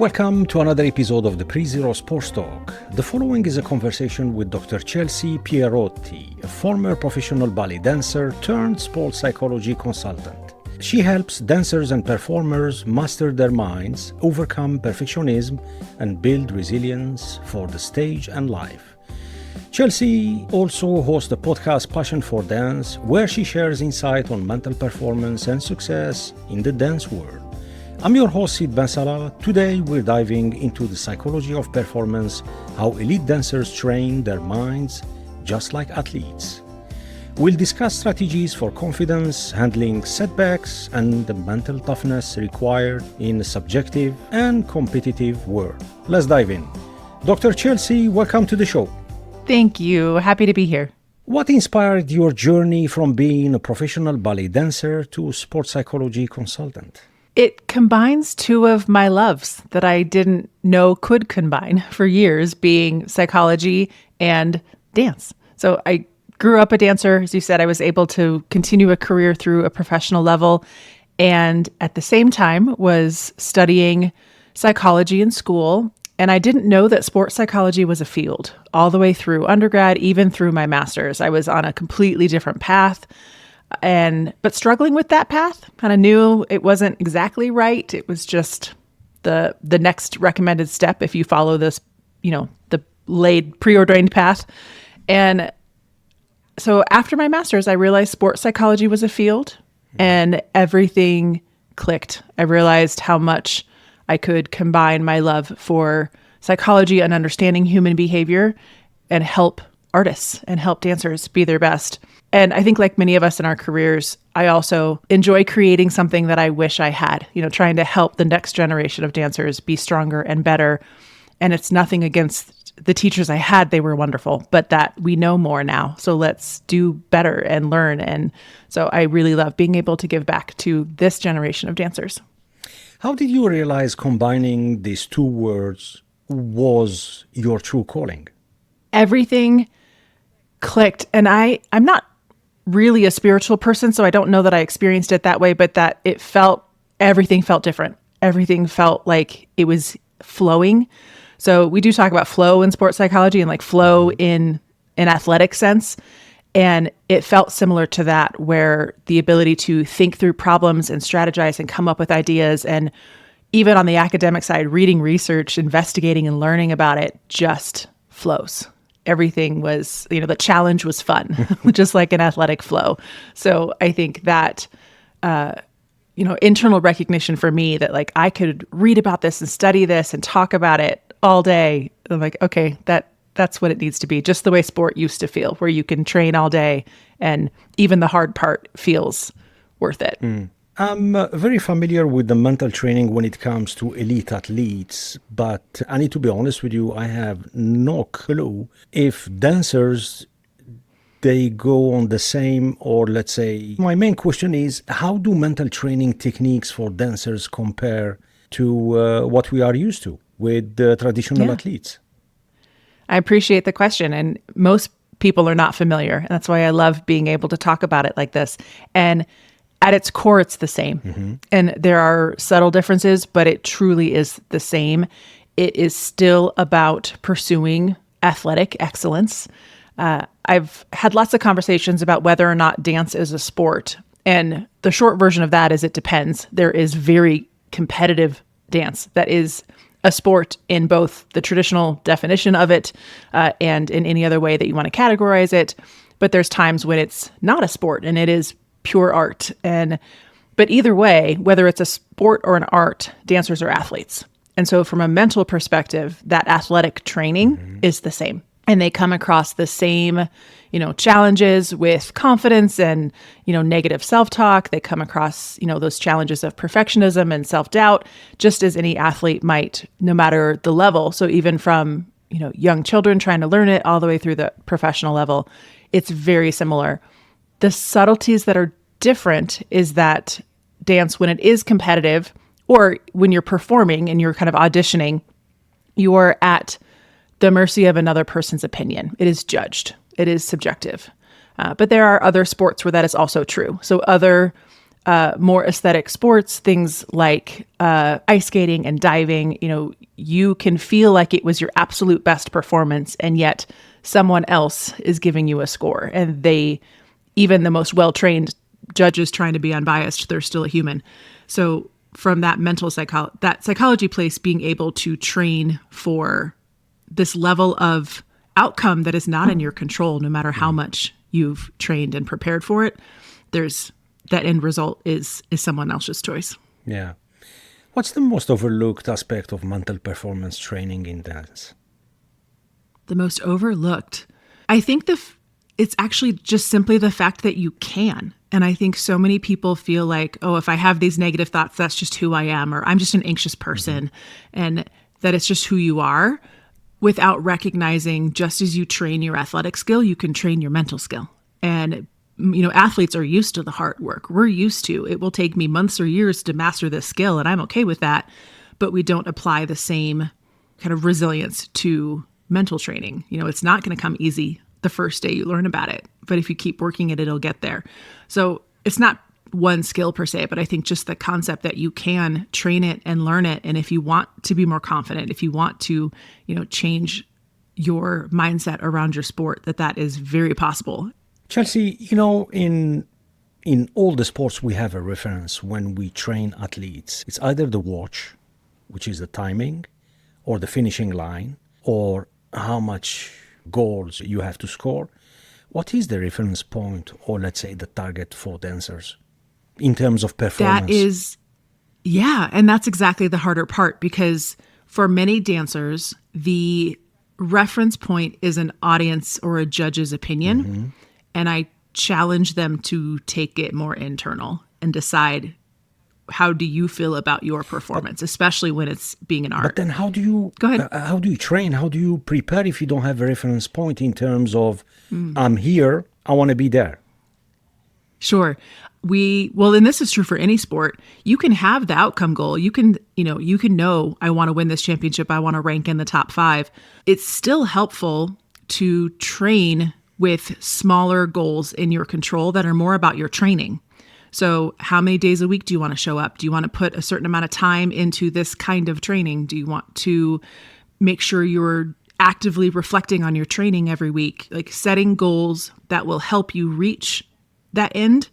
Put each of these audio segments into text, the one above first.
Welcome to another episode of the Pre-Zero Sports Talk. The following is a conversation with Dr. Chelsea Pierotti, a former professional ballet dancer turned sports psychology consultant. She helps dancers and performers master their minds, overcome perfectionism, and build resilience for the stage and life. Chelsea also hosts a podcast, Passion for Dance, where she shares insight on mental performance and success in the dance world. I'm your host, Sid Bensalah. Today, we're diving into the psychology of performance, how elite dancers train their minds just like athletes. We'll discuss strategies for confidence, handling setbacks, and the mental toughness required in a subjective and competitive world. Let's dive in. Dr. Chelsea, welcome to the show. Thank you. Happy to be here. What inspired your journey from being a professional ballet dancer to sports psychology consultant? It combines two of my loves that I didn't know could combine for years, being psychology and dance. So I grew up a dancer. As you said, I was able to continue a career through a professional level, and at the same time was studying psychology in school. And I didn't know that sports psychology was a field all the way through undergrad, even through my master's. I was on a completely different path. But struggling with that path, kind of knew it wasn't exactly right. It was just the next recommended step if you follow this, the laid preordained path. And so after my master's, I realized sports psychology was a field and everything clicked. I realized how much I could combine my love for psychology and understanding human behavior and help artists and help dancers be their best. And I think like many of us in our careers, I also enjoy creating something that I wish I had, trying to help the next generation of dancers be stronger and better. And it's nothing against the teachers I had. They were wonderful, but that we know more now. So let's do better and learn. And so I really love being able to give back to this generation of dancers. How did you realize combining these two words was your true calling? Everything clicked. And I'm not really a spiritual person, so I don't know that I experienced it that way, but that everything felt different. Everything felt like it was flowing. So we do talk about flow in sports psychology and like flow in an athletic sense. And it felt similar to that, where the ability to think through problems and strategize and come up with ideas, and even on the academic side, reading research, investigating and learning about it just flows. Everything was, the challenge was fun, just like an athletic flow. So I think that, internal recognition for me that like I could read about this and study this and talk about it all day. I'm like, okay, that's what it needs to be. Just the way sport used to feel, where you can train all day and even the hard part feels worth it. I'm very familiar with the mental training when it comes to elite athletes, but I need to be honest with you, I have no clue if dancers, they go on the same, or let's say, my main question is, how do mental training techniques for dancers compare to what we are used to with traditional athletes? I appreciate the question, and most people are not familiar. And that's why I love being able to talk about it like this. And at its core, it's the same. And there are subtle differences, but it truly is the same. It is still about pursuing athletic excellence. I've had lots of conversations about whether or not dance is a sport. And the short version of that is it depends. There is very competitive dance that is a sport in both the traditional definition of it and in any other way that you want to categorize it. But there's times when it's not a sport and it is pure art. But either way, whether it's a sport or an art, dancers are athletes. And so from a mental perspective, that athletic training is the same. And they come across the same, challenges with confidence and, negative self-talk. They come across, those challenges of perfectionism and self-doubt, just as any athlete might, no matter the level. So even from, young children trying to learn it all the way through the professional level, it's very similar. The subtleties that are different is that dance, when it is competitive, or when you're performing and you're kind of auditioning, you are at the mercy of another person's opinion. It is judged. It is subjective. But there are other sports where that is also true. So other more aesthetic sports, things like ice skating and diving, you can feel like it was your absolute best performance, and yet someone else is giving you a score. And even the most well-trained judges trying to be unbiased, they're still a human. So from that that psychology place, being able to train for this level of outcome that is not in your control, no matter how much you've trained and prepared for it, that end result is someone else's choice. Yeah. What's the most overlooked aspect of mental performance training in dance? The most overlooked? I think it's actually just simply the fact that you can. And I think so many people feel like, oh, if I have these negative thoughts, that's just who I am, or I'm just an anxious person, and that it's just who you are, without recognizing just as you train your athletic skill, you can train your mental skill. And athletes are used to the hard work. We're used to it. Will take me months or years to master this skill, and I'm okay with that. But we don't apply the same kind of resilience to mental training. It's not going to come easy the first day you learn about it, but if you keep working it, it'll get there. So it's not one skill per se, but I think just the concept that you can train it and learn it. And if you want to be more confident, if you want to, change your mindset around your sport, that is very possible. Chelsea, in all the sports, we have a reference when we train athletes. It's either the watch, which is the timing, or the finishing line, or how much goals you have to score. What is the reference point, or let's say the target for dancers in terms of performance? And that's exactly the harder part, because for many dancers, the reference point is an audience or a judge's opinion. Mm-hmm. And I challenge them to take it more internal and decide, how do you feel about your performance, especially when it's being an art? But then how do you go ahead? How do you train? How do you prepare if you don't have a reference point in terms of I'm here, I want to be there? Sure. And this is true for any sport. You can have the outcome goal. You can know, I want to win this championship. I want to rank in the top 5. It's still helpful to train with smaller goals in your control that are more about your training. So how many days a week do you want to show up? Do you want to put a certain amount of time into this kind of training? Do you want to make sure you're actively reflecting on your training every week? Like setting goals that will help you reach that end,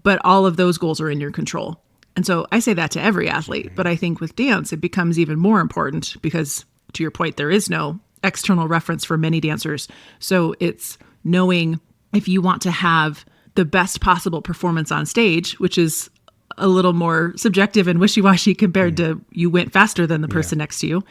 but all of those goals are in your control. And so I say that to every athlete, but I think with dance, it becomes even more important because, to your point, there is no external reference for many dancers. So it's knowing if you want to have the best possible performance on stage, which is a little more subjective and wishy-washy compared to you went faster than the person next to you.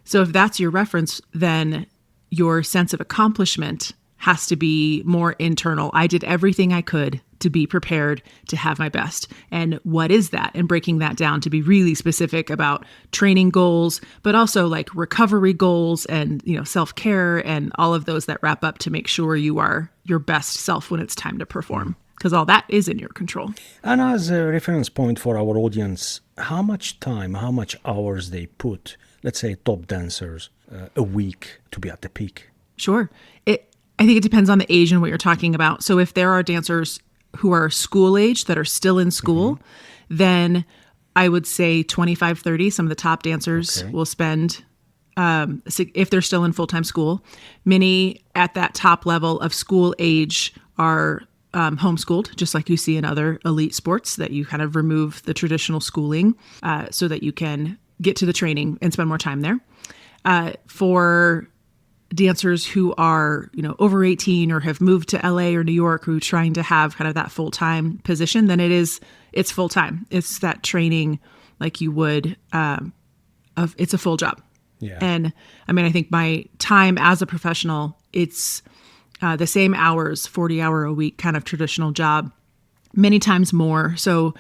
So if that's your reference, then your sense of accomplishment has to be more internal. I did everything I could to be prepared to have my best. And what is that? And breaking that down to be really specific about training goals, but also like recovery goals and, self-care and all of those that wrap up to make sure you are your best self when it's time to perform, because all that is in your control. And as a reference point for our audience, how much time, how much hours they put, let's say top dancers, a week to be at the peak? Sure. I think it depends on the age and what you're talking about. So if there are dancers who are school age that are still in school, then I would say 25, 30, some of the top dancers will spend, if they're still in full-time school. Many at that top level of school age are homeschooled, just like you see in other elite sports, that you kind of remove the traditional schooling so that you can get to the training and spend more time there. For dancers who are, over 18 or have moved to LA or New York, who are trying to have kind of that full-time position, then it's full-time. It's that training like you would, it's a full job. Yeah. And I think my time as a professional, it's the same hours, 40-hour a week kind of traditional job, many times more. So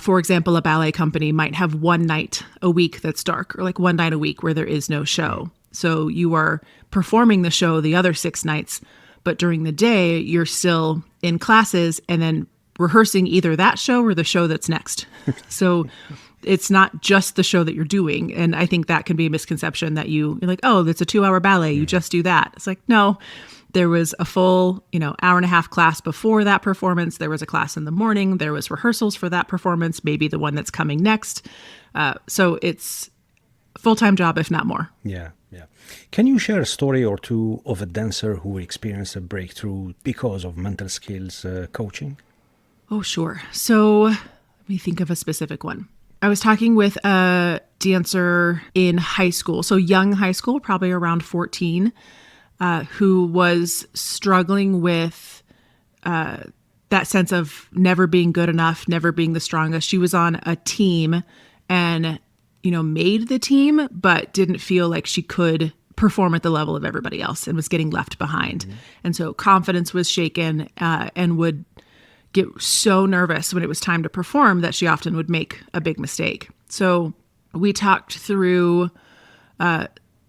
for example, a ballet company might have one night a week that's dark, or like one night a week where there is no show. So you are performing the show the other 6 nights, but during the day, you're still in classes and then rehearsing either that show or the show that's next. So it's not just the show that you're doing. And I think that can be a misconception that you're like, oh, it's a 2-hour ballet. You just do that. It's like, no, There was a full, hour and a half class before that performance. There was a class in the morning. There was rehearsals for that performance, maybe the one that's coming next. So it's a full-time job, if not more. Yeah, yeah. Can you share a story or two of a dancer who experienced a breakthrough because of mental skills coaching? Oh, sure. So let me think of a specific one. I was talking with a dancer in high school, so young high school, probably around 14, who was struggling with that sense of never being good enough, never being the strongest. She was on a team and, made the team, but didn't feel like she could perform at the level of everybody else and was getting left behind. Mm-hmm. And so confidence was shaken and would get so nervous when it was time to perform that she often would make a big mistake. So we talked through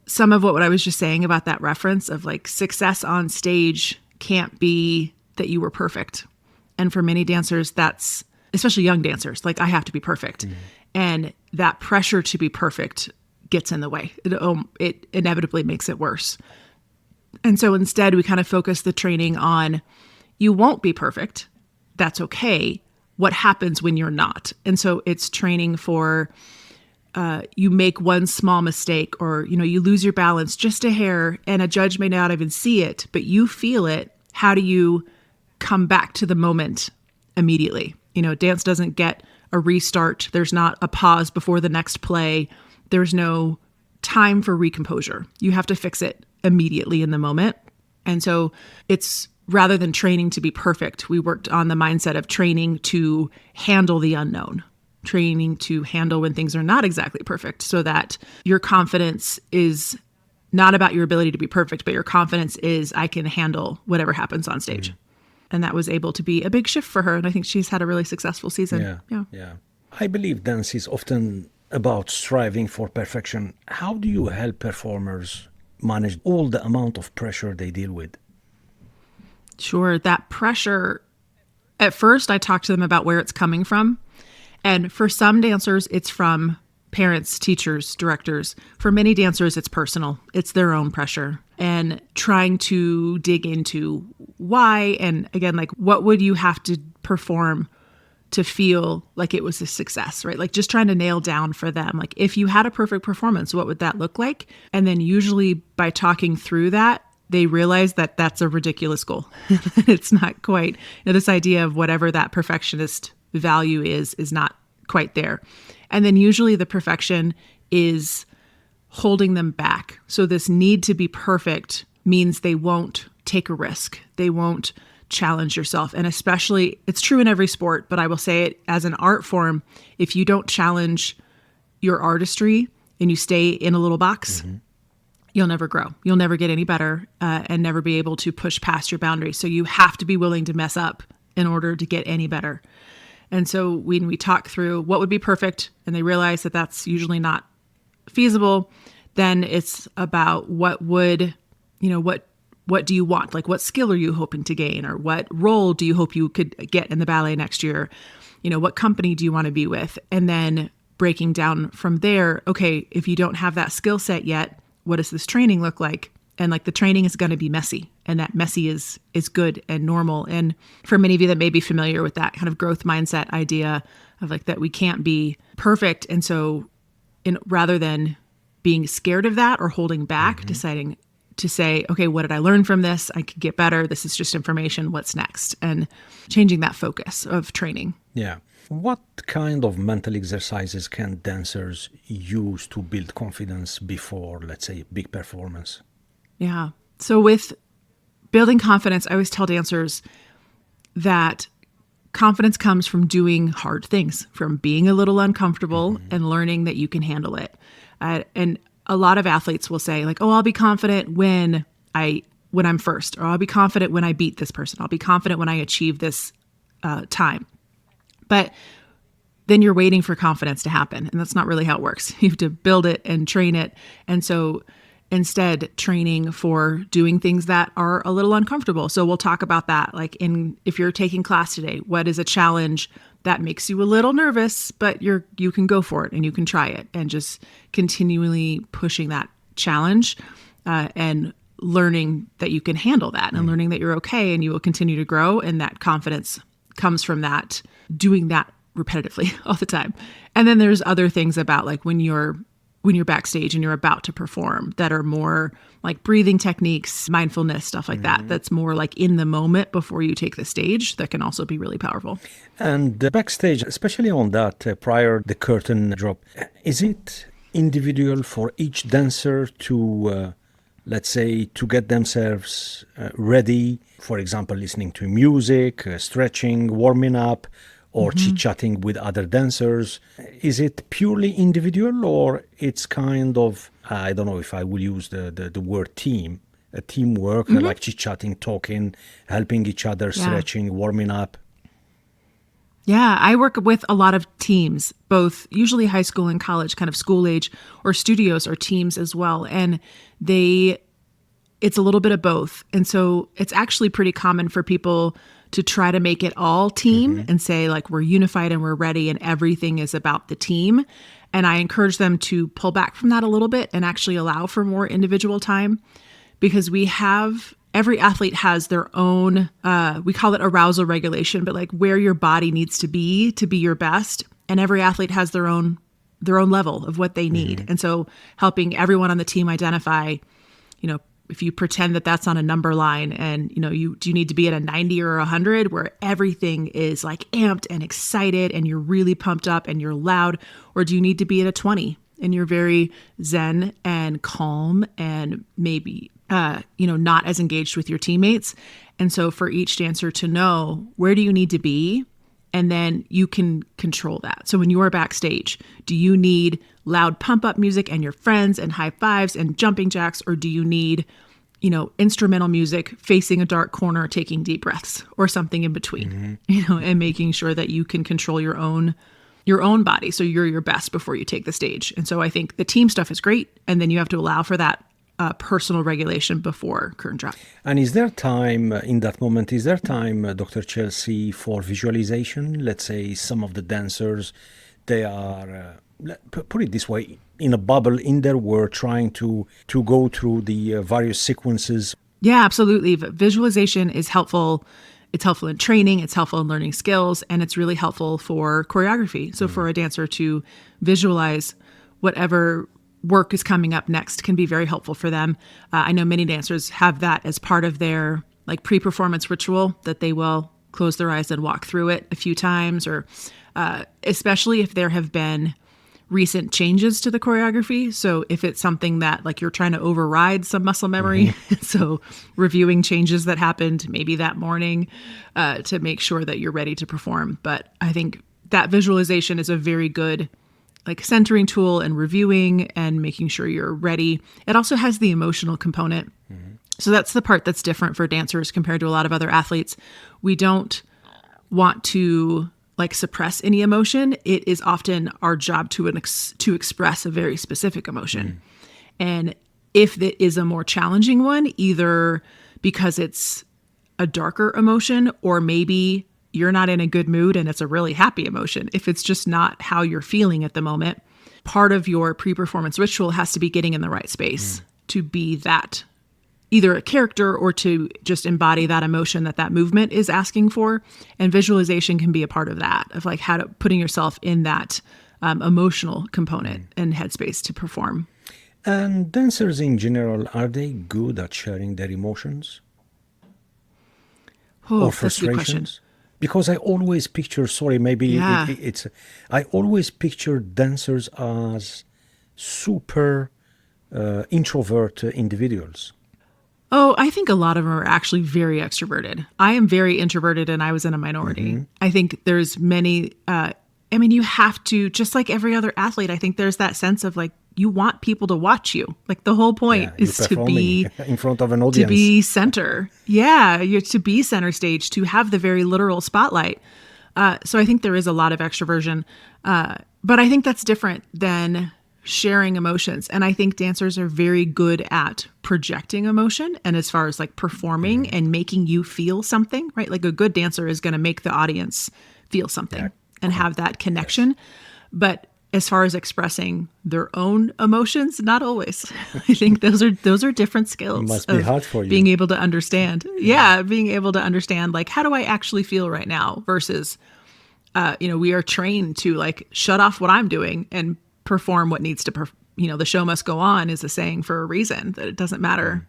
some of what I was just saying about that reference of like success on stage can't be that you were perfect. And for many dancers, that's, especially young dancers, like I have to be perfect. Mm-hmm. And that pressure to be perfect gets in the way. It inevitably makes it worse. And so instead we kind of focus the training on you won't be perfect. That's okay. What happens when you're not? And so it's training for you make one small mistake or, you lose your balance just a hair and a judge may not even see it, but you feel it. How do you come back to the moment immediately? Dance doesn't get a restart. There's not a pause before the next play. There's no time for recomposure. You have to fix it immediately in the moment. And so it's rather than training to be perfect, we worked on the mindset of training to handle the unknown, training to handle when things are not exactly perfect so that your confidence is not about your ability to be perfect, but your confidence is I can handle whatever happens on stage. Mm-hmm. And that was able to be a big shift for her. And I think she's had a really successful season. Yeah. I believe dance is often about striving for perfection. How do you help performers manage all the amount of pressure they deal with? Sure. That pressure, at first I talk to them about where it's coming from. And for some dancers, it's from parents, teachers, directors. For many dancers, it's personal. It's their own pressure. And trying to dig into why, and again, like what would you have to perform to feel like it was a success, right? Like just trying to nail down for them, like if you had a perfect performance, what would that look like? And then usually by talking through that, they realize that that's a ridiculous goal. It's not quite, this idea of whatever that perfectionist value is not quite there. And then usually the perfection is holding them back. So this need to be perfect means they won't take a risk. They won't challenge yourself. And especially, it's true in every sport, but I will say it as an art form, if you don't challenge your artistry and you stay in a little box, mm-hmm. you'll never grow. You'll never get any better and never be able to push past your boundaries. So you have to be willing to mess up in order to get any better. And so when we talk through what would be perfect and they realize that that's usually not feasible, then it's about what would, what do you want? Like what skill are you hoping to gain, or what role do you hope you could get in the ballet next year? What company do you want to be with? And then breaking down from there, okay, if you don't have that skill set yet, what does this training look like? And like the training is going to be messy, and that messy is good and normal. And for many of you that may be familiar with that kind of growth mindset idea of like that we can't be perfect. And so rather than being scared of that or holding back, mm-hmm. deciding to say, okay, what did I learn from this? I could get better. This is just information. What's next? And changing that focus of training. Yeah. What kind of mental exercises can dancers use to build confidence before, let's say, a big performance? Yeah. So with building confidence, I always tell dancers that confidence comes from doing hard things, from being a little uncomfortable mm-hmm. and learning that you can handle it. And a lot of athletes will say like, oh, I'll be confident when I'm first, or I'll be confident when I beat this person. I'll be confident when I achieve this time. But then you're waiting for confidence to happen. And that's not really how it works. You have to build it and train it. And so instead training for doing things that are a little uncomfortable. So we'll talk about that. Like if you're taking class today, what is a challenge that makes you a little nervous, but you can go for it and you can try it, and just continually pushing that challenge and learning that you can handle that and learning that you're okay and you will continue to grow. And that confidence comes from that, doing that repetitively all the time. And then there's other things about like when you're backstage and you're about to perform that are more like breathing techniques, mindfulness, stuff like that. That's more like in the moment before you take the stage that can also be really powerful. And backstage, especially on that prior the curtain drop, is it individual for each dancer to, let's say, to get themselves ready, for example, listening to music, stretching, warming up, or chit-chatting with other dancers? Is it purely individual, or it's kind of, I don't know if I will use the word team, a teamwork, like chit-chatting, talking, helping each other, stretching, warming up? Yeah, I work with a lot of teams, both usually high school and college, kind of school age, or studios or teams as well. And it's a little bit of both. And so it's actually pretty common for people to try to make it all team and say like, we're unified and we're ready and everything is about the team. And I encourage them to pull back from that a little bit and actually allow for more individual time, because every athlete has their own, we call it arousal regulation, but like where your body needs to be your best. And every athlete has their own level of what they need. And so helping everyone on the team identify, if you pretend that that's on a number line and, do you need to be at a 90 or 100 where everything is like amped and excited and you're really pumped up and you're loud, or do you need to be at a 20 and you're very zen and calm and maybe, not as engaged with your teammates? And so for each dancer to know, where do you need to be? And then you can control that. So when you are backstage, do you need loud pump up music and your friends and high fives and jumping jacks? Or do you need, instrumental music facing a dark corner, taking deep breaths or something in between, and making sure that you can control your own body. So you're your best before you take the stage. And so I think the team stuff is great. And then you have to allow for that personal regulation before curtain drop. And is there time in that moment, Dr. Chelsea, for visualization? Let's say some of the dancers, they are, put it this way, in a bubble in their world, trying to go through the various sequences. Yeah, absolutely. Visualization is helpful. It's helpful in training, it's helpful in learning skills, and it's really helpful for choreography. So for a dancer to visualize whatever work is coming up next can be very helpful for them. I know many dancers have that as part of their like pre-performance ritual, that they will close their eyes and walk through it a few times, or especially if there have been recent changes to the choreography. So if it's something that like you're trying to override some muscle memory, so reviewing changes that happened maybe that morning to make sure that you're ready to perform. But I think that visualization is a very good like centering tool and reviewing and making sure you're ready. It also has the emotional component. So that's the part that's different for dancers compared to a lot of other athletes. We don't want to like suppress any emotion. It is often our job to express a very specific emotion. And if it is a more challenging one, either because it's a darker emotion, or maybe you're not in a good mood and it's a really happy emotion, if it's just not how you're feeling at the moment, part of your pre-performance ritual has to be getting in the right space to be that, either a character or to just embody that emotion that movement is asking for. And visualization can be a part of that, of like putting yourself in that emotional component and headspace to perform. And dancers in general, are they good at sharing their emotions or frustrations? Because I always picture, I always picture dancers as super introvert individuals. Oh, I think a lot of them are actually very extroverted. I am very introverted and I was in a minority. I think there's many, you have to, just like every other athlete, I think there's that sense of like, you want people to watch you. Like the whole point is to be in front of an audience, to be center. Yeah, you're to be center stage, to have the very literal spotlight. So I think there is a lot of extroversion, but I think that's different than sharing emotions. And I think dancers are very good at projecting emotion. And as far as like performing and making you feel something, right? Like a good dancer is going to make the audience feel something and have that connection. But as far as expressing their own emotions, not always. I think those are different skills. It must be hard for you. Being able to understand. Yeah, being able to understand, like, how do I actually feel right now versus, we are trained to like shut off what I'm doing and perform what needs to, the show must go on is a saying for a reason, that it doesn't matter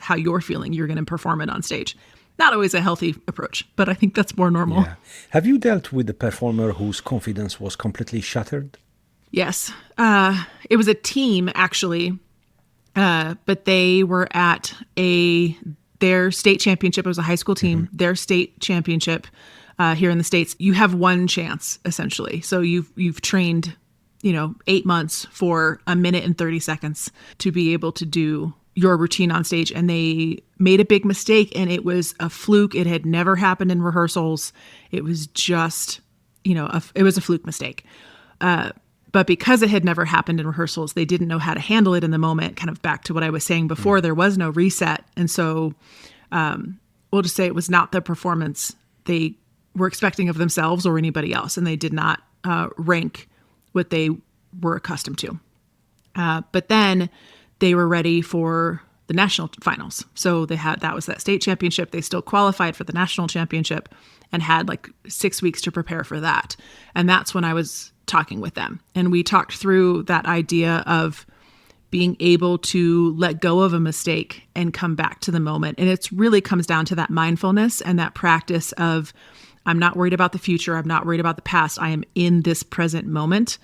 how you're feeling, you're going to perform it on stage. Not always a healthy approach, but I think that's more normal. Yeah. Have you dealt with a performer whose confidence was completely shattered? Yes. It was a team, actually, but they were at their state championship. It was a high school team, their state championship here in the States. You have one chance, essentially. So you've trained, 8 months for 1 minute and 30 seconds to be able to do your routine on stage. And they made a big mistake, and it was a fluke. It had never happened in rehearsals. It was just, it was a fluke mistake. But because it had never happened in rehearsals, they didn't know how to handle it in the moment. Kind of back to what I was saying before, there was no reset. And so we'll just say it was not the performance they were expecting of themselves or anybody else. And they did not rank what they were accustomed to. But then they were ready for the national finals. So that was that state championship. They still qualified for the national championship and had like 6 weeks to prepare for that. And that's when I was talking with them. And we talked through that idea of being able to let go of a mistake and come back to the moment. And it really comes down to that mindfulness and that practice of, I'm not worried about the future. I'm not worried about the past. I am in this present moment,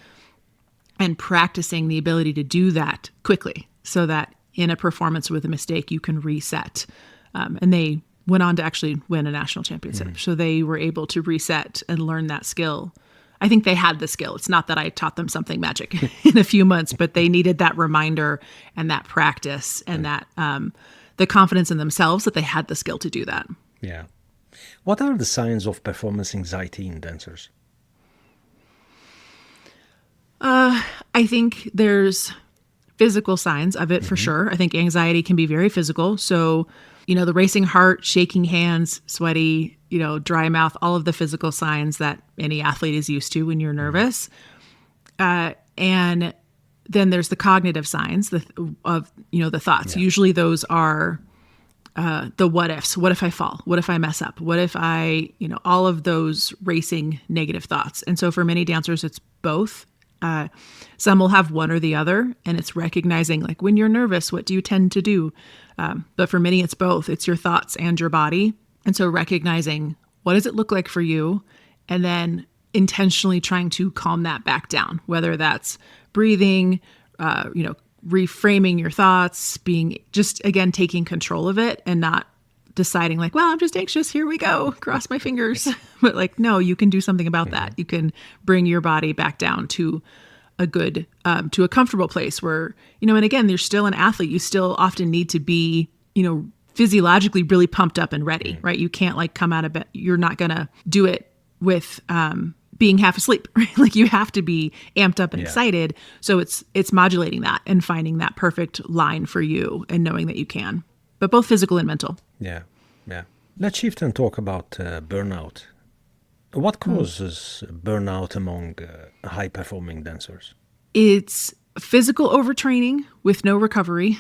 and practicing the ability to do that quickly so that in a performance with a mistake, you can reset. And they went on to actually win a national championship. So they were able to reset and learn that skill. I think they had the skill. It's not that I taught them something magic in a few months, but they needed that reminder and that practice and that the confidence in themselves that they had the skill to do that. Yeah. What are the signs of performance anxiety in dancers? I think there's physical signs of it for sure. I think anxiety can be very physical. So, the racing heart, shaking hands, sweaty, dry mouth, all of the physical signs that any athlete is used to when you're nervous. And then there's the cognitive signs of the thoughts. Yeah. Usually those are the what ifs. What if I fall? What if I mess up? What if I, all of those racing negative thoughts. And so for many dancers, it's both. Some will have one or the other, and it's recognizing, like, when you're nervous, what do you tend to do? But for many, it's both. It's your thoughts and your body. And so recognizing, what does it look like for you? And then intentionally trying to calm that back down, whether that's breathing, reframing your thoughts, being just, again, taking control of it and not deciding like, well, I'm just anxious. Here we go. Cross my fingers. But like, no, you can do something about that. You can bring your body back down to a good, to a comfortable place where, and again, you're still an athlete. You still often need to be, physiologically really pumped up and ready, right? You can't like come out of bed. You're not going to do it with, being half asleep, right? Like you have to be amped up and excited. So it's modulating that and finding that perfect line for you and knowing that you can, but both physical and mental. Yeah. Let's shift and talk about burnout. What causes burnout among high-performing dancers? It's physical overtraining with no recovery.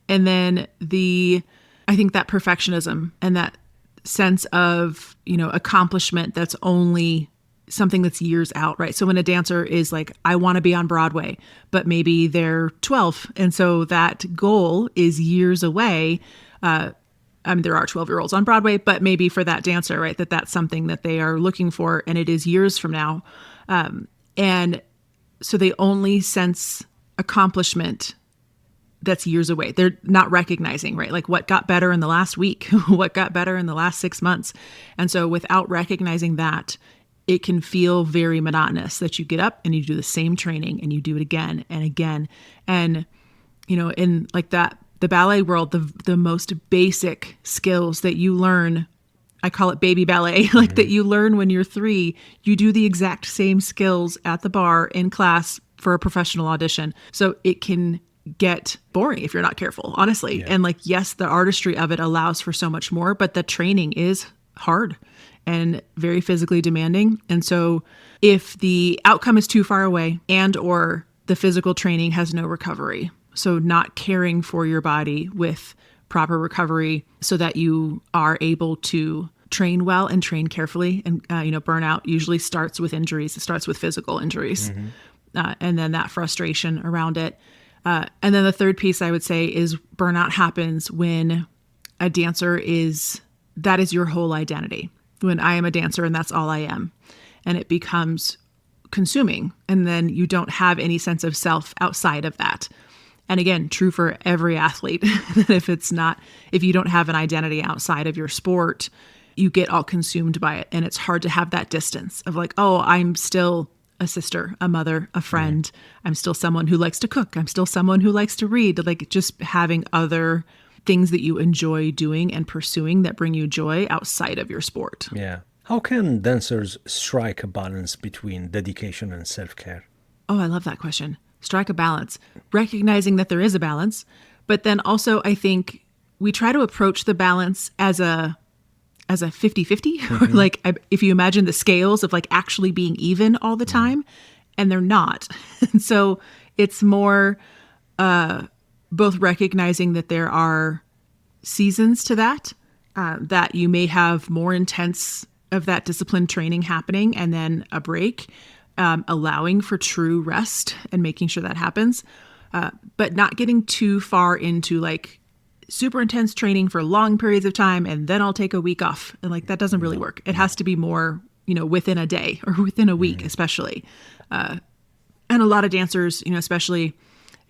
And then I think that perfectionism and that sense of, accomplishment that's only something that's years out, right? So when a dancer is like, I want to be on Broadway, but maybe they're 12. And so that goal is years away. There are 12-year-olds on Broadway, but maybe for that dancer, right, that's something that they are looking for, and it is years from now. And so they only sense accomplishment that's years away. They're not recognizing, right, like what got better in the last week, what got better in the last 6 months. And so without recognizing that, it can feel very monotonous that you get up and you do the same training and you do it again and again. And, in like that, the ballet world, the most basic skills that you learn, I call it baby ballet, like that you learn when you're 3, you do the exact same skills at the bar in class for a professional audition. So it can get boring if you're not careful, honestly. Yeah. And like, yes, the artistry of it allows for so much more, but the training is hard and very physically demanding. And so if the outcome is too far away and or the physical training has no recovery, so not caring for your body with proper recovery so that you are able to train well and train carefully. And, burnout usually starts with injuries. It starts with physical injuries. And then that frustration around it. And then the third piece I would say is burnout happens when a dancer that is your whole identity. When I am a dancer and that's all I am. And it becomes consuming. And then you don't have any sense of self outside of that. And again, true for every athlete. If you don't have an identity outside of your sport, you get all consumed by it. And it's hard to have that distance of like, oh, I'm still a sister, a mother, a friend. I'm still someone who likes to cook. I'm still someone who likes to read. Like just having other things that you enjoy doing and pursuing that bring you joy outside of your sport. Yeah. How can dancers strike a balance between dedication and self-care? Oh, I love that question. Strike a balance, recognizing that there is a balance. But then also I think we try to approach the balance as a 50-50, or like if you imagine the scales of like actually being even all the time, and they're not. And so it's more both recognizing that there are seasons to that, that you may have more intense of that discipline training happening and then a break, allowing for true rest and making sure that happens, but not getting too far into like super intense training for long periods of time and then I'll take a week off. And like that doesn't really work. It has to be more, within a day or within a week, especially. And a lot of dancers, especially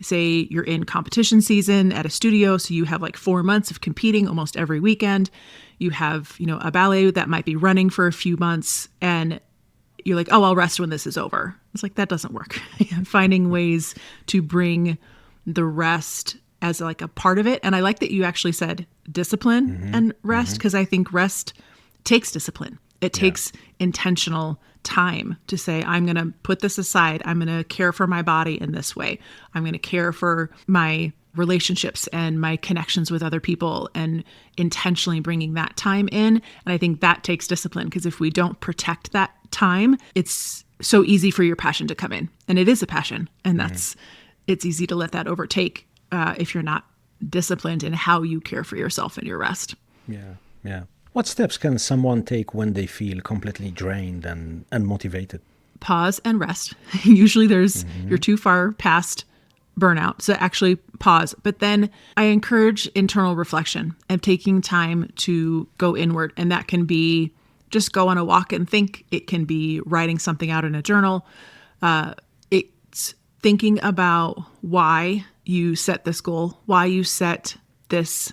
say you're in competition season at a studio. So you have like 4 months of competing almost every weekend. You have, a ballet that might be running for a few months and you're like, oh, I'll rest when this is over. It's like, that doesn't work. Finding ways to bring the rest as like a part of it. And I like that you actually said discipline and rest, because I think rest takes discipline. It takes intentional time to say, I'm going to put this aside. I'm going to care for my body in this way. I'm going to care for my relationships and my connections with other people and intentionally bringing that time in. And I think that takes discipline, because if we don't protect that time, it's so easy for your passion to come in. And it is a passion. And it's easy to let that overtake if you're not disciplined in how you care for yourself and your rest. Yeah. What steps can someone take when they feel completely drained and unmotivated? Pause and rest. Usually you're too far past burnout. So actually pause. But then I encourage internal reflection and taking time to go inward. And that can be just go on a walk and think. It can be writing something out in a journal. It's thinking about why you set this goal, why you set this,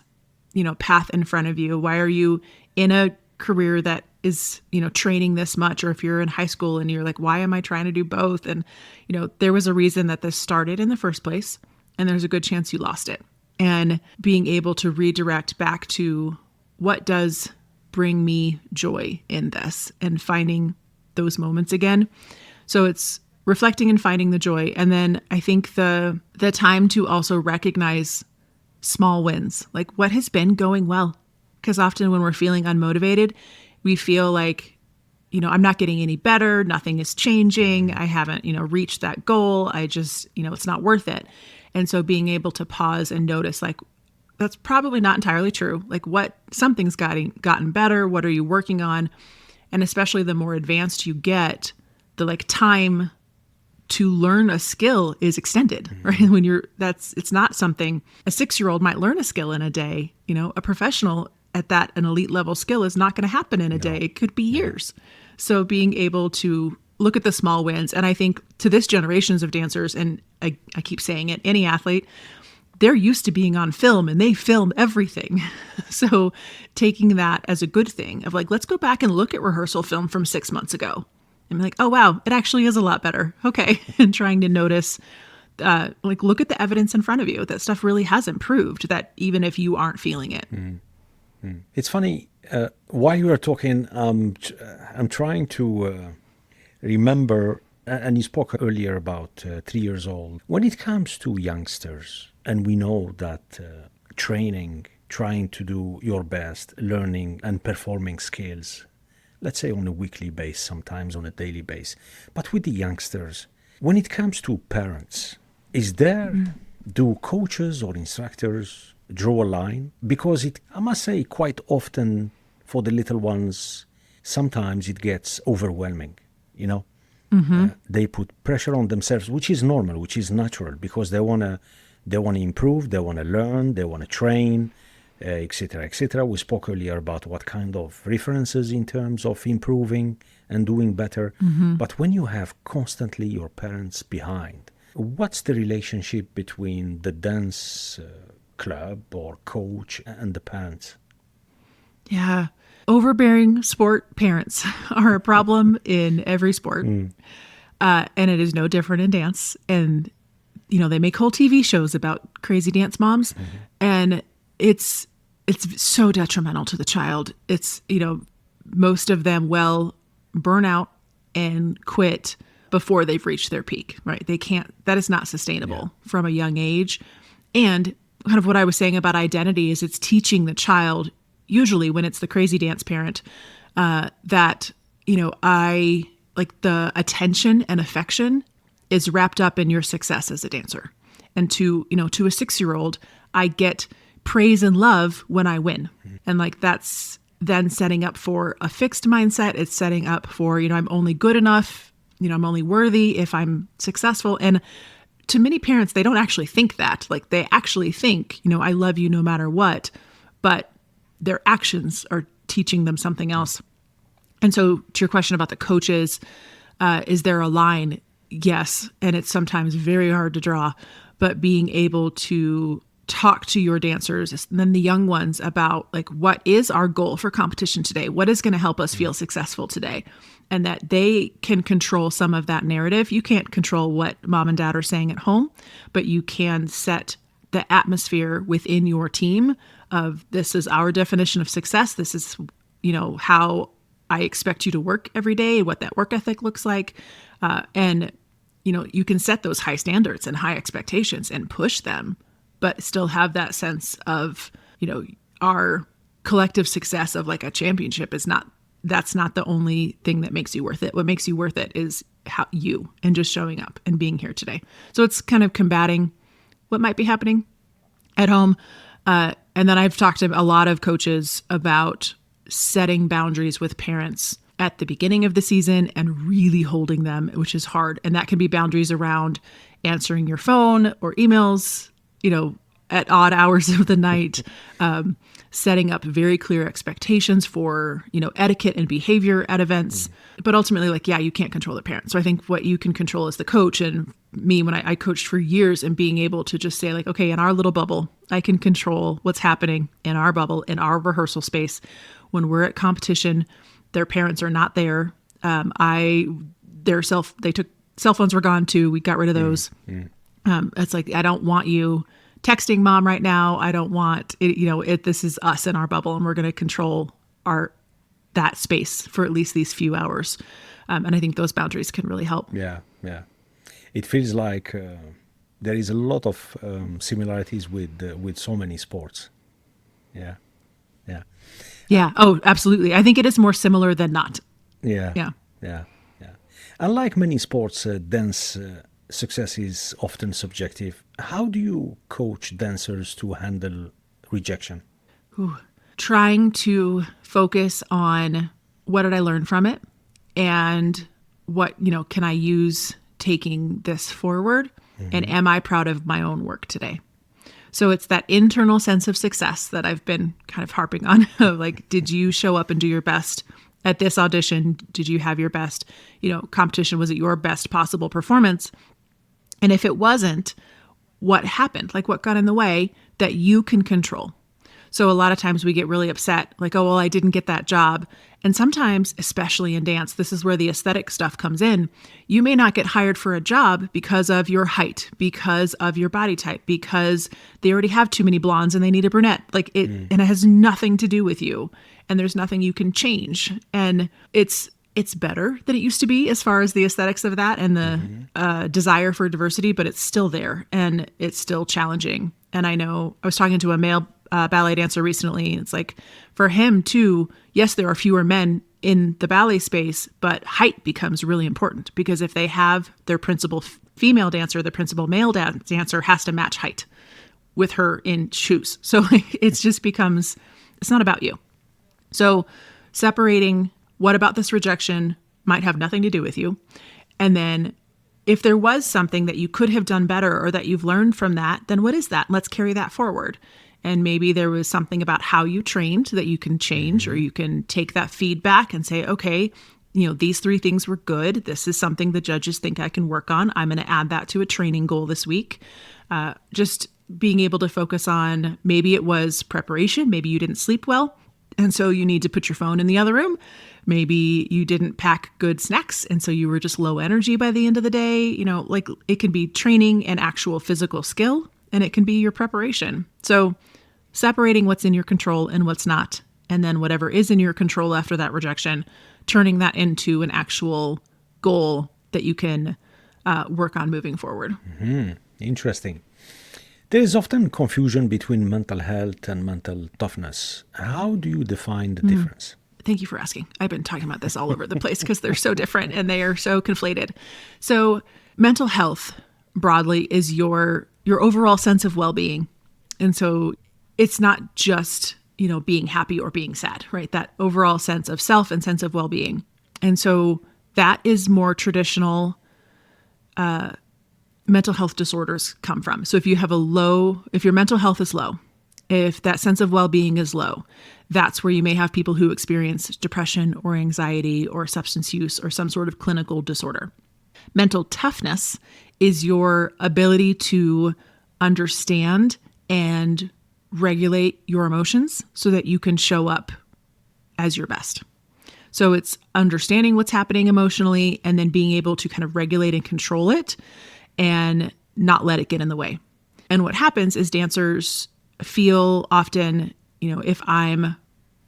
path in front of you. Why are you in a career that is, training this much? Or if you're in high school and you're like, why am I trying to do both? And, there was a reason that this started in the first place, and there's a good chance you lost it. And being able to redirect back to what does bring me joy in this and finding those moments again. So it's reflecting and finding the joy. And then I think the time to also recognize small wins, like what has been going well. Because often when we're feeling unmotivated, we feel like, I'm not getting any better. Nothing is changing. I haven't, reached that goal. I just, it's not worth it. And so being able to pause and notice, like, that's probably not entirely true. Like something's gotten better. What are you working on? And especially the more advanced you get, the time to learn a skill is extended, right? When it's not something a 6-year-old might learn a skill in a day. A professional at an elite level skill is not going to happen in a day. It could be years. So being able to look at the small wins. And I think to this generations of dancers, and I keep saying it, any athlete, they're used to being on film and they film everything. So taking that as a good thing of like, let's go back and look at rehearsal film from 6 months ago. And be like, oh, wow, it actually is a lot better. Okay. And trying to notice, look at the evidence in front of you. That stuff really has improved, that even if you aren't feeling it. It's funny, while you were talking, I'm trying to remember, and you spoke earlier about 3 years old. When it comes to youngsters, and we know that training, trying to do your best, learning and performing skills let's say on a weekly base, sometimes on a daily base. But with the youngsters, when it comes to parents, is there, do coaches or instructors draw a line? Because I must say, quite often for the little ones, sometimes it gets overwhelming, you know? They put pressure on themselves, which is normal, which is natural, because they want to improve, they want to learn, they want to train, etc., etc. We spoke earlier about what kind of references in terms of improving and doing better. But when you have constantly your parents behind, what's the relationship between the dance club or coach and the parents? Yeah. Overbearing sport parents are a problem in every sport. And it is no different in dance. And, they make whole TV shows about crazy dance moms. And it's so detrimental to the child. It's, most of them will burn out and quit before they've reached their peak, right? They can't, that is not sustainable from a young age. And kind of what I was saying about identity is it's teaching the child, usually when it's the crazy dance parent, that, I like the attention and affection is wrapped up in your success as a dancer. And to a 6-year-old, I get praise and love when I win. And like, that's then setting up for a fixed mindset. It's setting up for, I'm only good enough, I'm only worthy if I'm successful. And to many parents, they don't actually think that. Like, they actually think, I love you no matter what, but their actions are teaching them something else. And so to your question about the coaches, is there a line? Yes. And it's sometimes very hard to draw, but being able to talk to your dancers and then the young ones about like, what is our goal for competition today? What is going to help us feel successful today? And that they can control some of that narrative. You can't control what mom and dad are saying at home, but you can set the atmosphere within your team of, this is our definition of success. This is, how I expect you to work every day, what that work ethic looks like. And you can set those high standards and high expectations and push them, but still have that sense of, our collective success of like a championship that's not the only thing that makes you worth it. What makes you worth it is how you and just showing up and being here today. So it's kind of combating what might be happening at home. And then I've talked to a lot of coaches about setting boundaries with parents at the beginning of the season and really holding them, which is hard. And that can be boundaries around answering your phone or emails, at odd hours of the night, setting up very clear expectations for, etiquette and behavior at events. But ultimately, you can't control the parent. So I think what you can control is the coach. And me, when I coached for years, and being able to just say like, okay, in our little bubble, I can control what's happening in our bubble, in our rehearsal space. When we're at competition, their parents are not there. They took cell phones were gone too. We got rid of those. It's like, I don't want you texting mom right now. I don't want it. This is us in our bubble, and we're going to control that space for at least these few hours. And I think those boundaries can really help. Yeah. It feels like there is a lot of similarities with so many sports. Yeah. Oh, absolutely. I think it is more similar than not. Yeah. Unlike many sports, dance success is often subjective. How do you coach dancers to handle rejection? Trying to focus on what did I learn from it, and what, can I use taking this forward? And am I proud of my own work today? So it's that internal sense of success that I've been kind of harping on. Like, did you show up and do your best at this audition? Did you have your best, competition? Was it your best possible performance? And if it wasn't, what happened? Like, what got in the way that you can control? So a lot of times we get really upset, like, oh, well, I didn't get that job. And sometimes, especially in dance, this is where the aesthetic stuff comes in. You may not get hired for a job because of your height, because of your body type, because they already have too many blondes and they need a brunette. Like and it has nothing to do with you. And there's nothing you can change. And it's better than it used to be as far as the aesthetics of that and the desire for diversity, but it's still there and it's still challenging. And I know I was talking to a male ballet dancer recently, and it's like, for him too, yes, there are fewer men in the ballet space, but height becomes really important because if they have their principal female dancer, the principal male dancer has to match height with her in shoes. So it just becomes, it's not about you. So separating what about this rejection might have nothing to do with you. And then if there was something that you could have done better or that you've learned from that, then what is that? Let's carry that forward. And maybe there was something about how you trained that you can change, or you can take that feedback and say, okay, these 3 things were good. This is something the judges think I can work on. I'm going to add that to a training goal this week. Just being able to focus on, maybe it was preparation. Maybe you didn't sleep well, and so you need to put your phone in the other room. Maybe you didn't pack good snacks, and so you were just low energy by the end of the day. Like it can be training and actual physical skill, and it can be your preparation. So separating what's in your control and what's not, and then whatever is in your control after that rejection, turning that into an actual goal that you can work on moving forward. Interesting. There is often confusion between mental health and mental toughness. How do you define the difference? Thank you for asking. I've been talking about this all over the place because they're so different and they are so conflated. So mental health broadly is your overall sense of well-being. And so it's not just, being happy or being sad, right? That overall sense of self and sense of well-being. And so that is more traditional mental health disorders come from. So if your mental health is low, if that sense of well-being is low, that's where you may have people who experience depression or anxiety or substance use or some sort of clinical disorder. Mental toughness is your ability to understand and regulate your emotions so that you can show up as your best. So it's understanding what's happening emotionally and then being able to kind of regulate and control it and not let it get in the way. And what happens is dancers feel often, if I'm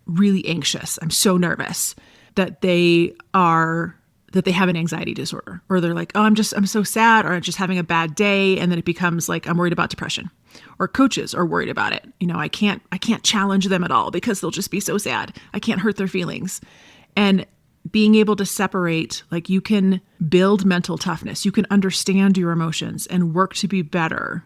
really anxious, I'm so nervous, that they have an anxiety disorder, or they're like, oh, I'm so sad, or I'm just having a bad day. And then it becomes like, I'm worried about depression, or coaches are worried about it. I can't challenge them at all because they'll just be so sad. I can't hurt their feelings. And being able to separate, like you can build mental toughness, you can understand your emotions and work to be better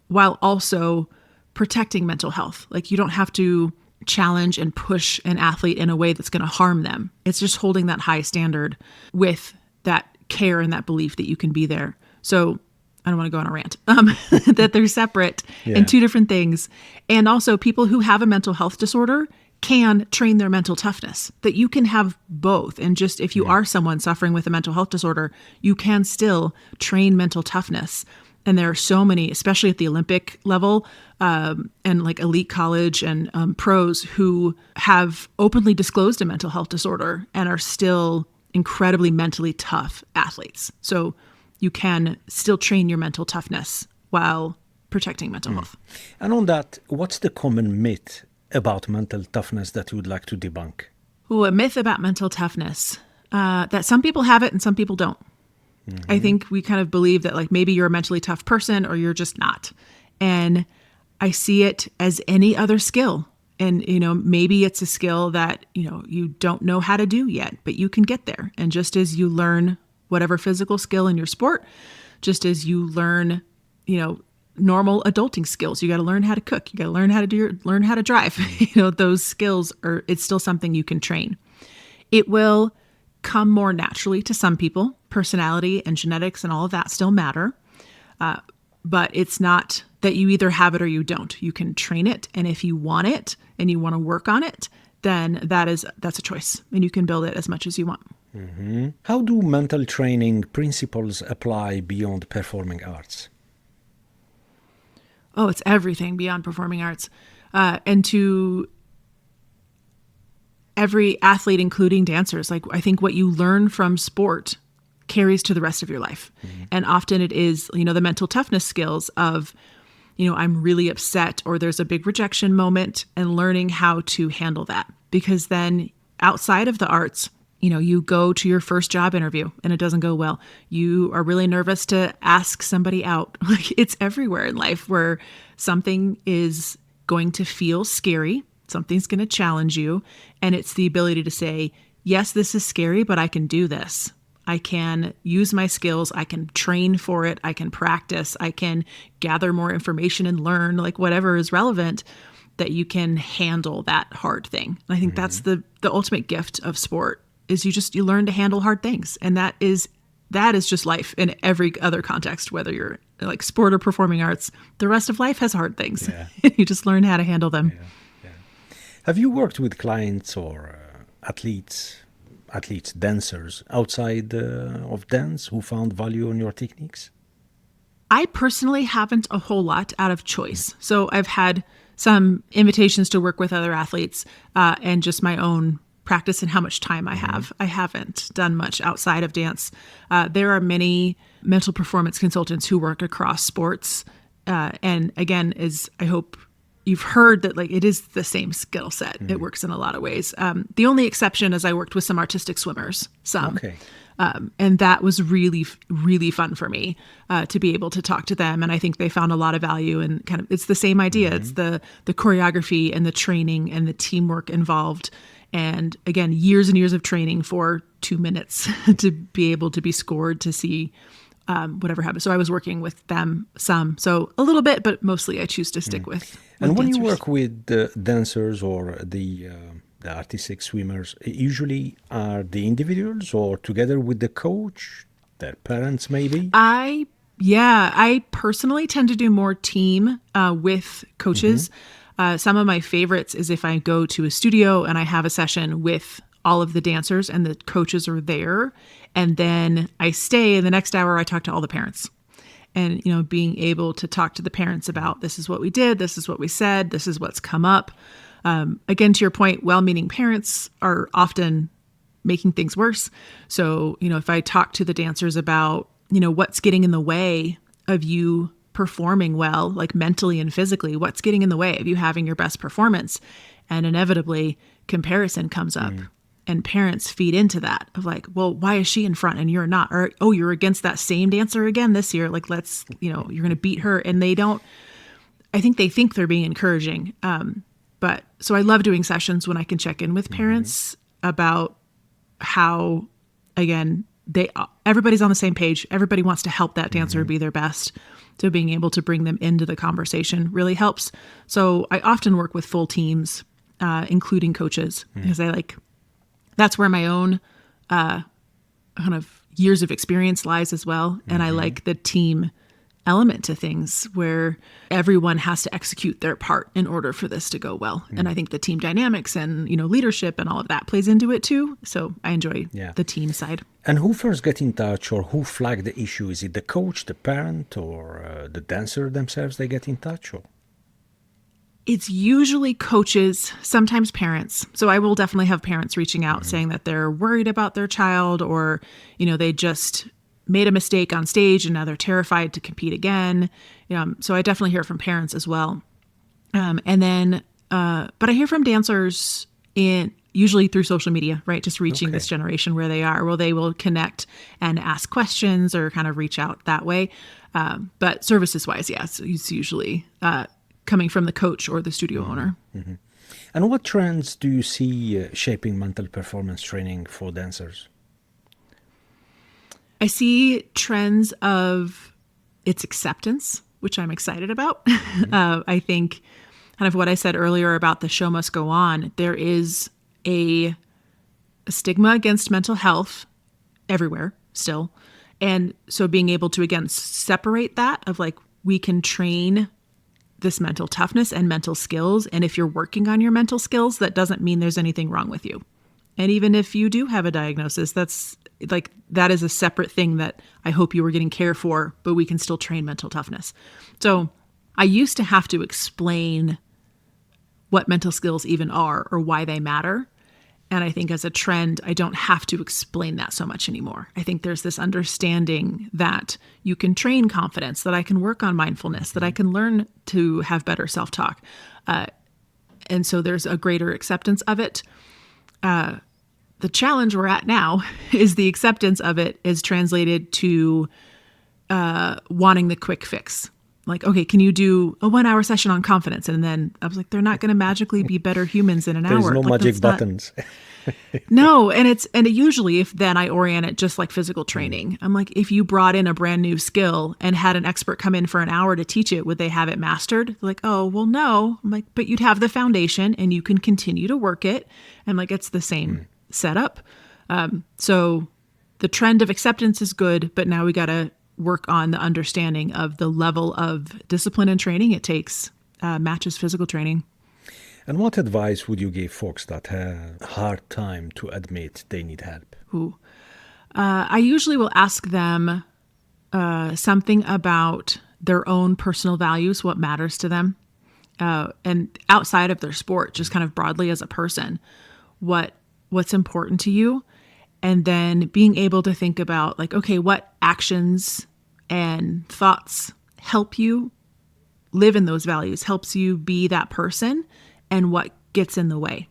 while also protecting mental health. Like you don't have to challenge and push an athlete in a way that's going to harm them. It's just holding that high standard with that care and that belief that you can be there. So I don't want to go on a rant, that they're separate and 2 different things. And also people who have a mental health disorder can train their mental toughness, that you can have both. And just if you are someone suffering with a mental health disorder, you can still train mental toughness. And there are so many, especially at the Olympic level and like elite college and pros who have openly disclosed a mental health disorder and are still incredibly mentally tough athletes. So you can still train your mental toughness while protecting mental health. And on that, what's the common myth about mental toughness that you would like to debunk? A myth about mental toughness, that some people have it and some people don't. I think we kind of believe that like maybe you're a mentally tough person or you're just not. And I see it as any other skill. And, maybe it's a skill that, you don't know how to do yet, but you can get there. And just as you learn whatever physical skill in your sport, just as you learn, normal adulting skills, you got to learn how to cook, you got to learn how to learn how to drive, those skills it's still something you can train. It will come more naturally to some people. Personality and genetics and all of that still matter. But it's not that you either have it or you don't. You can train it. And if you want it and you want to work on it, then that's a choice. And you can build it as much as you want. How do mental training principles apply beyond performing arts? Oh, it's everything beyond performing arts. And to every athlete, including dancers, like I think what you learn from sport carries to the rest of your life. And often it is, the mental toughness skills of, I'm really upset or there's a big rejection moment, and learning how to handle that. Because then outside of the arts, you go to your first job interview and it doesn't go well. You are really nervous to ask somebody out. Like it's everywhere in life where something is going to feel scary. Something's going to challenge you. And it's the ability to say, yes, this is scary, but I can do this. I can use my skills. I can train for it. I can practice. I can gather more information and learn, like whatever is relevant, that you can handle that hard thing. And I think that's the ultimate gift of sport is you learn to handle hard things. And that is just life in every other context, whether you're like sport or performing arts. The rest of life has hard things. Yeah. You just learn how to handle them. Yeah. Have you worked with clients or athletes, dancers outside of dance who found value in your techniques? I personally haven't a whole lot out of choice. So I've had some invitations to work with other athletes and just my own practice and how much time I have. I haven't done much outside of dance. There are many mental performance consultants who work across sports. And again, as I hope you've heard, that like it is the same skill set. It works in a lot of ways. The only exception is I worked with some artistic swimmers, Okay. And that was really, really fun for me to be able to talk to them. And I think they found a lot of value in kind of, it's the same idea. It's the choreography and the training and the teamwork involved. And again, years and years of training for 2 minutes to be able to be scored to see whatever happens. So I was working with them some, so a little bit, but mostly I choose to stick with And when you dancers. work with the dancers or the artistic swimmers, usually are the individuals or together with the coach, their parents maybe? I personally tend to do more team with coaches. Some of my favorites is if I go to a studio and I have a session with all of the dancers and the coaches are there. And then I stay, and the next hour I talk to all the parents. And, being able to talk to the parents about this is what we did, this is what we said, this is what's come up. Again, to your point, well-meaning parents are often making things worse. So, if I talk to the dancers about, what's getting in the way of you performing well, like mentally and physically, what's getting in the way of you having your best performance? And inevitably, comparison comes up. And parents feed into that of like, well, why is she in front and you're not? Or, oh, you're against that same dancer again this year. Like, let's, you're going to beat her. And I think they think they're being encouraging. But so I love doing sessions when I can check in with parents about how, again, everybody's on the same page. Everybody wants to help that dancer be their best. So being able to bring them into the conversation really helps. So I often work with full teams, including coaches, because that's where my own kind of years of experience lies as well. And I like the team element to things where everyone has to execute their part in order for this to go well. And I think the team dynamics and, leadership and all of that plays into it too. So I enjoy the team side. And who first get in touch or who flag the issue? Is it the coach, the parent, or the dancer themselves they get in touch? Or? It's usually coaches, sometimes parents. So I will definitely have parents reaching out saying that they're worried about their child or, they just made a mistake on stage and now they're terrified to compete again. So I definitely hear from parents as well. But I hear from dancers usually through social media, right? Just reaching this generation where they are, where they will connect and ask questions or kind of reach out that way. But services wise, yes, it's usually coming from the coach or the studio owner. And what trends do you see shaping mental performance training for dancers? I see trends of its acceptance, which I'm excited about. I think kind of what I said earlier about the show must go on. There is a stigma against mental health everywhere still. And so being able to, again, separate that of like, we can train this mental toughness and mental skills. And if you're working on your mental skills, that doesn't mean there's anything wrong with you. And even if you do have a diagnosis, that is a separate thing that I hope you were getting care for, but we can still train mental toughness. So I used to have to explain what mental skills even are or why they matter. And I think as a trend, I don't have to explain that so much anymore. I think there's this understanding that you can train confidence, that I can work on mindfulness, that I can learn to have better self-talk. And so there's a greater acceptance of it. The challenge we're at now is the acceptance of it is translated to wanting the quick fix. Like, okay, can you do a 1 hour session on confidence? And then I was like, they're not going to magically be better humans in an hour. There's no magic buttons. No, and it usually, if then I orient it just like physical training. I'm like, if you brought in a brand new skill and had an expert come in for an hour to teach it, would they have it mastered? They're like, oh, well, no. I'm like, but you'd have the foundation and you can continue to work it. And like, it's the same setup. So the trend of acceptance is good, but now we got to work on the understanding of the level of discipline and training it takes matches physical training. And what advice would you give folks that have a hard time to admit they need help? I usually will ask them something about their own personal values, what matters to them, and outside of their sport, just kind of broadly as a person, what's important to you, and then being able to think about like, okay, what actions and thoughts help you live in those values, helps you be that person, and what gets in the way.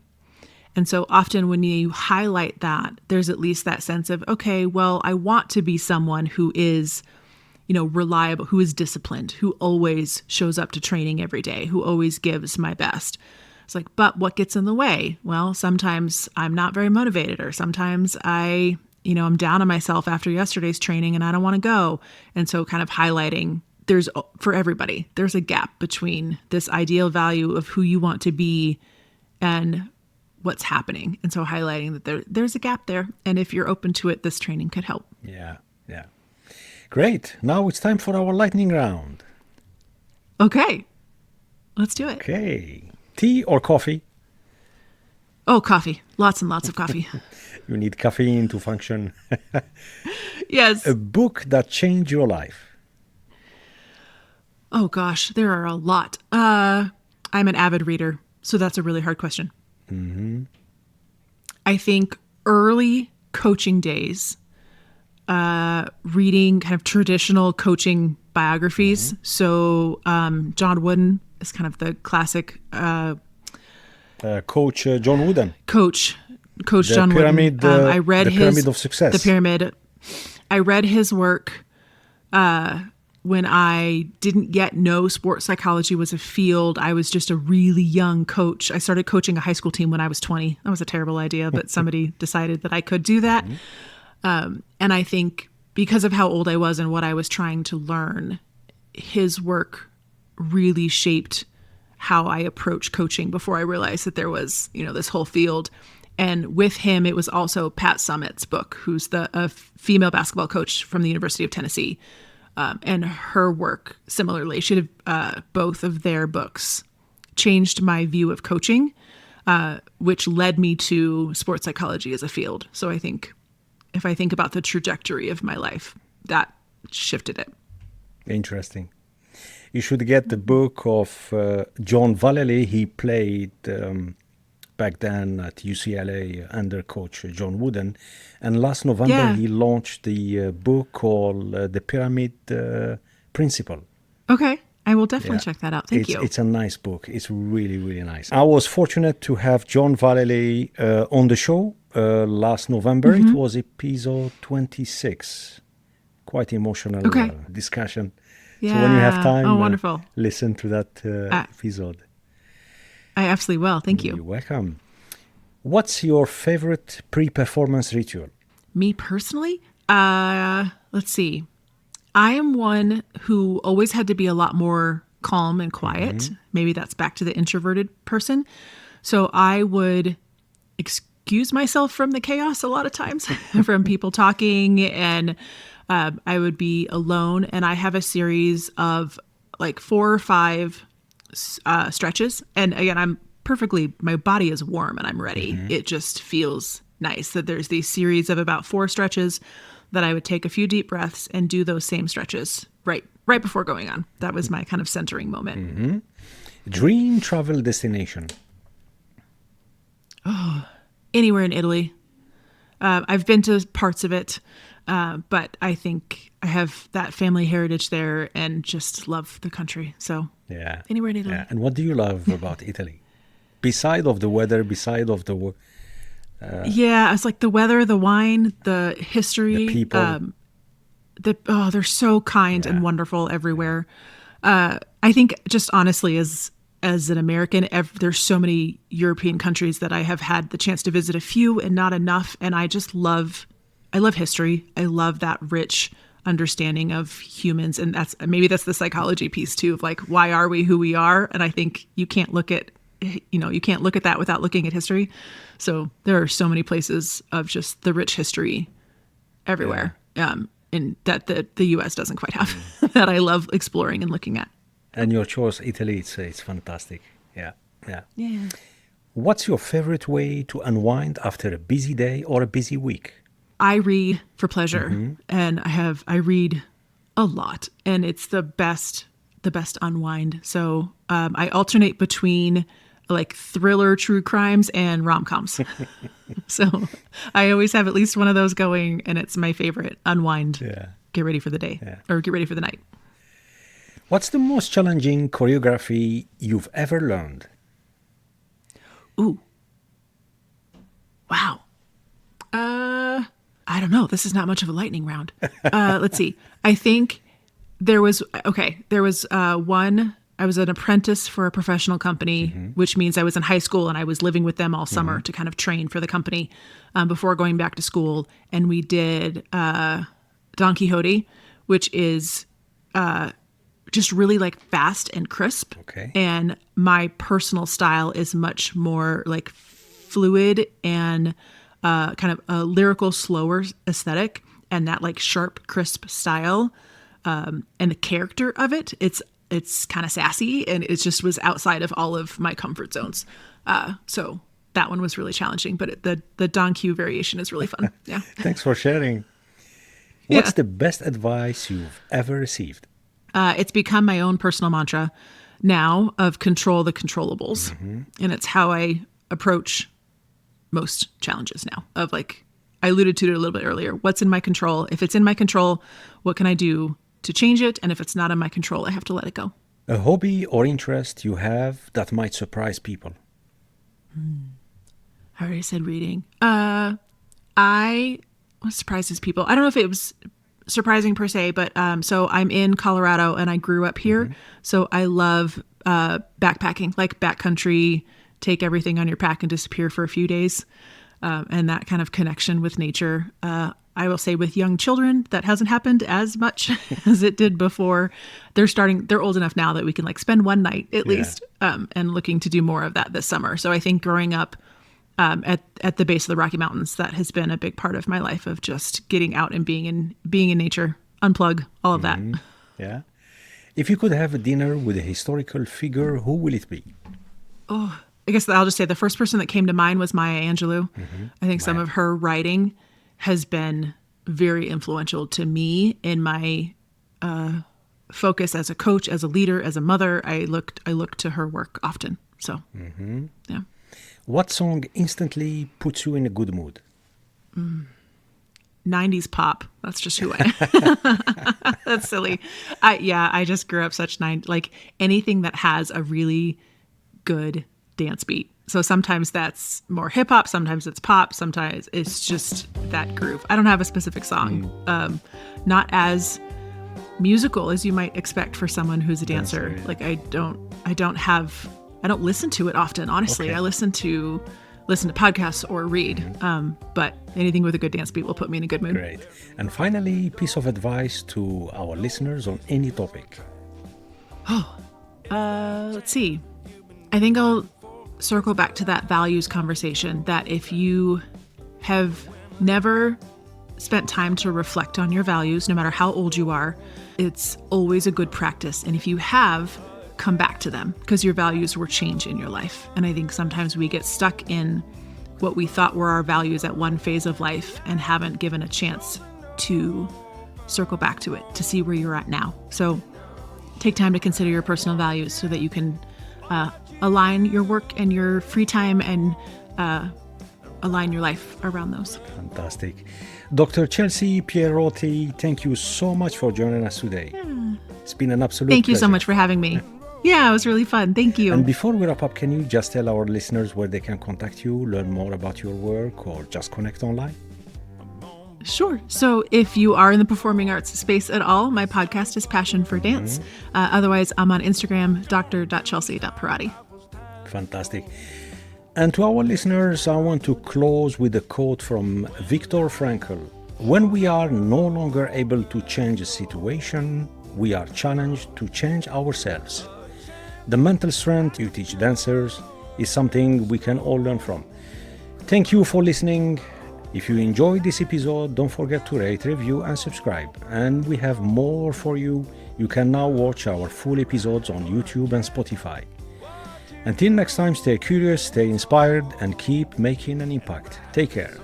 And so often when you highlight that, there's at least that sense of, okay, well, I want to be someone who is, reliable, who is disciplined, who always shows up to training every day, who always gives my best. It's like, but what gets in the way? Well, sometimes I'm not very motivated, or sometimes I'm down on myself after yesterday's training and I don't want to go. And so kind of highlighting for everybody, there's a gap between this ideal value of who you want to be and what's happening. And so highlighting that there's a gap there. And if you're open to it, this training could help. Yeah. Great. Now it's time for our lightning round. Okay. Let's do it. Okay. Tea or coffee? Oh, coffee. Lots and lots of coffee. You need caffeine to function. Yes. A book that changed your life? Oh gosh, there are a lot. I'm an avid reader, so that's a really hard question. Mm-hmm. I think early coaching days, reading kind of traditional coaching biographies. Mm-hmm. So John Wooden is kind of the classic Coach John Wooden. Coach John Pyramid, Wooden. I read the Pyramid of Success. The Pyramid. I read his work when I didn't yet know sports psychology was a field. I was just a really young coach. I started coaching a high school team when I was 20. That was a terrible idea, but somebody decided that I could do that. Mm-hmm. And I think because of how old I was and what I was trying to learn, his work really shaped how I approach coaching before I realized that there was, this whole field. And with him, it was also Pat Summitt's book, who's a female basketball coach from the University of Tennessee. And her work, similarly, both of their books changed my view of coaching, which led me to sports psychology as a field. So I think if I think about the trajectory of my life, that shifted it. Interesting. You should get the book of John Vallely. He played back then at UCLA under Coach John Wooden. And last November, he launched the book called The Pyramid Principle. Okay. I will definitely check that out. Thank you. It's a nice book. It's really, really nice. I was fortunate to have John Vallely on the show last November. Mm-hmm. It was episode 26. Quite emotional discussion. Yeah. So when you have time, wonderful. Listen to that episode. I absolutely will. Thank you. You're welcome. What's your favorite pre-performance ritual? Me personally? Let's see. I am one who always had to be a lot more calm and quiet. Mm-hmm. Maybe that's back to the introverted person. So I would excuse myself from the chaos a lot of times, from people talking, and I would be alone. And I have a series of like 4 or 5 stretches. And again, my body is warm and I'm ready. Mm-hmm. It just feels nice that there's these series of about 4 stretches that I would take a few deep breaths and do those same stretches right before going on. That was my kind of centering moment. Mm-hmm. Dream travel destination? Oh, anywhere in Italy. I've been to parts of it, but I think I have that family heritage there and just love the country. So anywhere in Italy. Yeah. And what do you love about Italy? Beside of the weather, beside of the... it's like the weather, the wine, the history. The people. They're so kind and wonderful everywhere. I think just honestly, as as an American, there's so many European countries that I have had the chance to visit a few and not enough. And I love history. I love that rich understanding of humans. And that's the psychology piece too, of like, why are we who we are? And I think you can't look at that without looking at history. So there are so many places of just the rich history everywhere. And that the US doesn't quite have that I love exploring and looking at. And your choice, Italy, it's fantastic. Yeah. What's your favorite way to unwind after a busy day or a busy week? I read for pleasure, and I read a lot, and it's the best unwind. So I alternate between like thriller, true crimes, and rom-coms. So I always have at least one of those going, and it's my favorite unwind. Yeah. Get ready for the day or get ready for the night. What's the most challenging choreography you've ever learned? Ooh. Wow. I don't know. This is not much of a lightning round. Let's see. I think there was one. I was an apprentice for a professional company, which means I was in high school and I was living with them all summer to kind of train for the company before going back to school. And we did Don Quixote, which is just really like fast and crisp. Okay. And my personal style is much more like fluid and kind of a lyrical, slower aesthetic, and that like sharp, crisp style and the character of it. It's kind of sassy, and it just was outside of all of my comfort zones. So that one was really challenging, but the Don Q variation is really fun. Yeah. Thanks for sharing. What's the best advice you've ever received? It's become my own personal mantra now of control the controllables. And it's how I approach most challenges now, of like, I alluded to it a little bit earlier. What's in my control? If it's in my control, what can I do to change it? And if it's not in my control, I have to let it go. A hobby or interest you have that might surprise people? I already said reading. What surprises people? I don't know if it was surprising per se, but so I'm in Colorado and I grew up here. So I love backpacking, like backcountry, take everything on your pack and disappear for a few days. And that kind of connection with nature. I will say with young children, that hasn't happened as much as it did before. They're old enough now that we can like spend one night at least, and looking to do more of that this summer. So I think growing up at the base of the Rocky Mountains, that has been a big part of my life, of just getting out and being in nature, unplug, all of that. Yeah. If you could have a dinner with a historical figure, who will it be? Oh, I guess I'll just say the first person that came to mind was Maya Angelou. I think some of her writing has been very influential to me in my focus as a coach, as a leader, as a mother. I look to her work often. So, yeah. What song instantly puts you in a good mood? 90s pop. That's just who I am. That's silly. I just grew up like anything that has a really good dance beat. So sometimes that's more hip hop, sometimes it's pop, sometimes it's just that groove. I don't have a specific song. Not as musical as you might expect for someone who's a dancer. Like I don't listen to it often, honestly. I listen to podcasts or read. But anything with a good dance beat will put me in a good mood. Great. And finally, piece of advice to our listeners on any topic. Let's see. I think I'll circle back to that values conversation, that if you have never spent time to reflect on your values, no matter how old you are, it's always a good practice. And if you have, come back to them, because your values will change in your life. And I think sometimes we get stuck in what we thought were our values at one phase of life and haven't given a chance to circle back to it, to see where you're at now. So take time to consider your personal values so that you can align your work and your free time and align your life around those. Fantastic. Dr. Chelsea Pierotti, thank you so much for joining us today. It's been an absolute Thank you pleasure. so much for having me. Yeah, it was really fun. Thank you. And before we wrap up, can you just tell our listeners where they can contact you, learn more about your work, or just connect online? Sure. So if you are in the performing arts space at all, my podcast is Passion for Dance. Otherwise, I'm on Instagram, dr.chelsea.pierotti. Fantastic. And to our listeners, I want to close with a quote from Viktor Frankl. When we are no longer able to change a situation, we are challenged to change ourselves. The mental strength you teach dancers is something we can all learn from. Thank you for listening. If you enjoyed this episode, don't forget to rate, review, and subscribe. And we have more for you. You can now watch our full episodes on YouTube and Spotify. Until next time, stay curious, stay inspired, and keep making an impact. Take care.